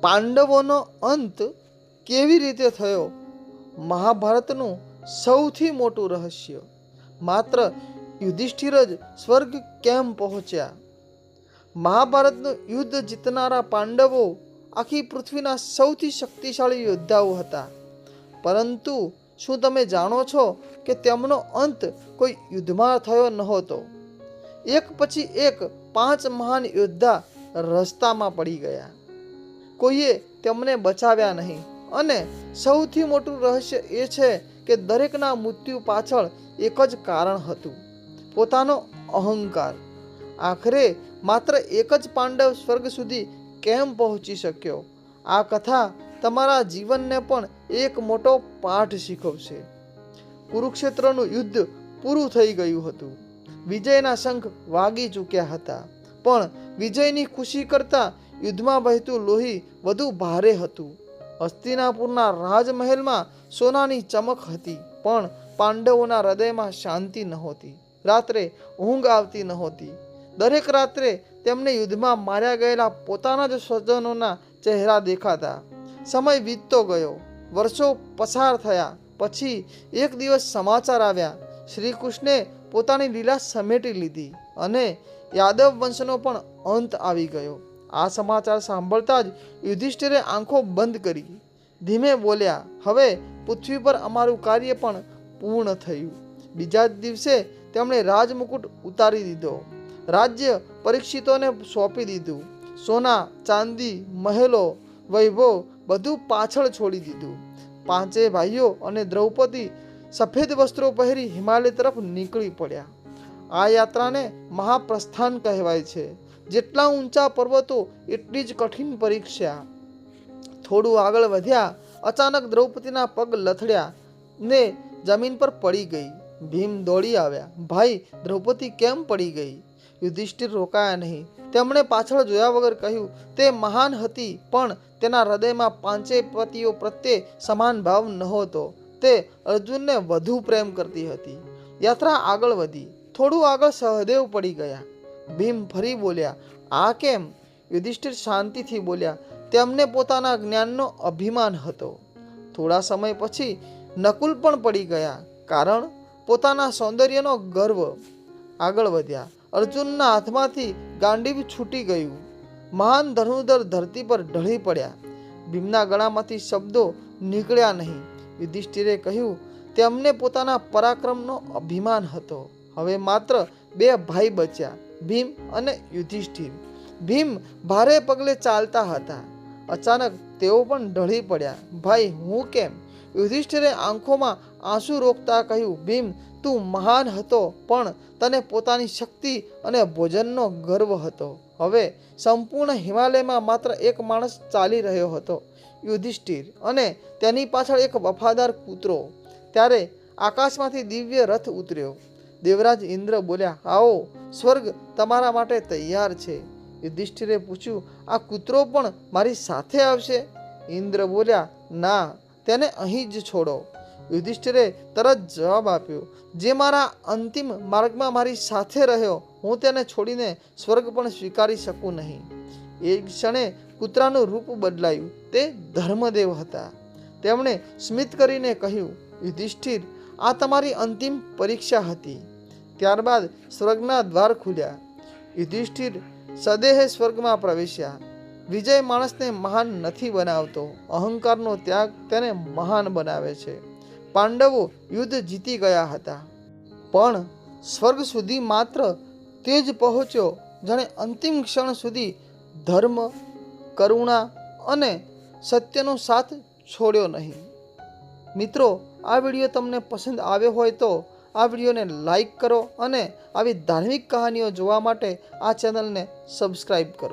પાંડવોનો અંત કેવી રીતે થયો? મહાભારતનું સૌથી મોટું રહસ્ય. માત્ર યુધિષ્ઠિર જ સ્વર્ગ કેમ પહોંચ્યા? મહાભારતનું યુદ્ધ જીતનારા પાંડવો આખી પૃથ્વીના સૌથી શક્તિશાળી યોદ્ધાઓ હતા. પરંતુ શું તમે જાણો છો કે તેમનો અંત કોઈ યુદ્ધમાં થયો નહોતો? એક પછી એક 5 મહાન યોદ્ધા રસ્તામાં પડી ગયા. કોઈએ તેમને બચાવ્યા નહીં. અને સૌથી મોટું રહસ્ય એ છે કે દરેકના મૃત્યુ પાછળ એક જ કારણ હતું: પોતાનો અહંકાર. આખરે માત્ર એક જ પાંડવ સ્વર્ગ સુધી કેમ પહોંચી શક્યો? આ કથા તમારા જીવનને પણ એક મોટો પાઠ શીખવશે. કુરુક્ષેત્રનું યુદ્ધ પૂરું થઈ ગયું હતું. વિજયના શંખ વાગી ચૂક્યા હતા. પણ વિજયની ખુશી કરતાં યુદ્ધમાં વહેતું લોહી વધુ ભારે હતું. હસ્તિનાપુરના રાજમહેલમાં સોનાની ચમક હતી, પણ પાંડવોના હૃદયમાં શાંતિ નહોતી. રાત્રે ઊંઘ આવતી નહોતી. દરેક રાત્રે તેમને યુદ્ધમાં માર્યા ગયેલા પોતાના જ સ્વજનોના ચહેરા દેખાતા. સમય વીતતો ગયો. વર્ષો પસાર થયા. પછી એક દિવસ સમાચાર આવ્યા. શ્રી કૃષ્ણે પોતાની લીલા સમેટી લીધી અને યાદવ વંશનો પણ અંત આવી ગયો. આ સમાચાર સાંભળતા જ યુધિષ્ઠિરે આંખો બંધ કરી. ધીમે બોલ્યા, હવે પૃથ્વી પર અમારું કાર્ય પણ પૂર્ણ થયું. બીજા જ દિવસે તેમણે રાજમુકુટ ઉતારી દીધો. રાજ્ય પરીક્ષિતોને સોંપી દીધું. સોના, ચાંદી, મહેલો, વૈભવ બધું પાછળ છોડી દીધું. 5 ભાઈઓ અને દ્રૌપદી સફેદ વસ્ત્રો પહેરી હિમાલય તરફ નીકળી પડ્યા. આ યાત્રાને મહાપ્રસ્થાન કહેવાય છે. જેટલા ઊંચા પર્વતો એટલી જ કઠિન પરીક્ષા. થોડું આગળ વધ્યા, અચાનક દ્રૌપદીના પગ લથડ્યા ને જમીન પર પડી ગઈ. ભીમ દોડી આવ્યા. ભાઈ, દ્રૌપદી કેમ પડી ગઈ? યુધિષ્ઠિર રોકાયા નહીં. તેમણે પાછળ જોયા વગર કહ્યું, તે મહાન હતી, પણ તેના હૃદયમાં 5 પતિઓ પ્રત્યે સમાન ભાવ નહોતો. તે અર્જુનને વધુ પ્રેમ કરતી હતી. યાત્રા આગળ વધી. થોડું આગળ સહદેવ પડી ગયા. ભીમ ફરી બોલ્યા, આ કેમ? યુધિષ્ઠિર શાંતિથી બોલ્યા, તેમને પોતાના જ્ઞાનનો અભિમાન હતો. થોડા સમય પછી નકુલ પણ પડી ગયા, કારણ પોતાના સૌંદર્યનો ગર્વ. આગળ વધ્યા. અર્જુનના હાથમાંથી ગાંડીવ છૂટી ગયું. મહાન ધનુર્ધર ધરતી પર ઢળી પડ્યા. ભીમના ગળામાંથી શબ્દો નીકળ્યા નહીં. યુધિષ્ઠિરે કહ્યું, તેમને પોતાના પરાક્રમનો અભિમાન હતો. હવે માત્ર 2 ભાઈ બચ્યા, ભીમ અને યુધિષ્ઠિર. ભીમ ભારે પગલે ચાલતા હતા. અચાનક તેઓ પણ ઢળી પડ્યા. ભાઈ, હું કેમ? યુધિષ્ઠિરે આંખોમાં આંસુ રોકતા કહ્યું, ભીમ, તું મહાન હતો, પણ તને પોતાની શક્તિ અને ભોજનનો ગર્વ હતો. હવે સંપૂર્ણ હિમાલયમાં માત્ર એક માણસ ચાલી રહ્યો હતો, યુધિષ્ઠિર, અને તેની પાછળ એક વફાદાર કૂતરો. ત્યારે આકાશમાંથી દિવ્ય રથ ઉતર્યો. દેવરાજ ઇન્દ્ર બોલ્યા, આવો, સ્વર્ગ તમારા માટે તૈયાર છે. યુધિષ્ઠિરે પૂછ્યું, આ કૂતરો પણ મારી સાથે આવશે? ઇન્દ્ર બોલ્યા, ના, તેને અહીં જ છોડો. યુધિષ્ઠિરે તરત જવાબ આપ્યો, જે મારા અંતિમ માર્ગમાં મારી સાથે રહ્યો, હું તેને છોડીને સ્વર્ગ પણ સ્વીકારી શકું નહીં. એ ક્ષણે કૂતરાનું રૂપ બદલાયું. તે ધર્મદેવ હતા. તેમણે સ્મિત કરીને કહ્યું, યુધિષ્ઠિર, આ તમારી અંતિમ પરીક્ષા હતી. ત્યારબાદ સ્વર્ગના દ્વાર ખુલ્યા. યુધિષ્ઠિર સદેહે સ્વર્ગમાં પ્રવેશ્યા. વિજય માણસને મહાન નથી બનાવતો, અહંકારનો ત્યાગ તેને મહાન બનાવે છે. પાંડવો યુદ્ધ જીતી ગયા હતા, પણ સ્વર્ગ સુધી માત્ર તે જ પહોંચ્યો જેણે અંતિમ ક્ષણ સુધી ધર્મ, કરુણા અને સત્યનો સાથ છોડ્યો નહીં. મિત્રો, આ વિડીયો તમને પસંદ આવ્યો હોય તો આ વિડીયોને લાઈક કરો અને આવી ધાર્મિક કહાનીઓ જોવા માટે આ ચેનલને સબસ્ક્રાઈબ કરો.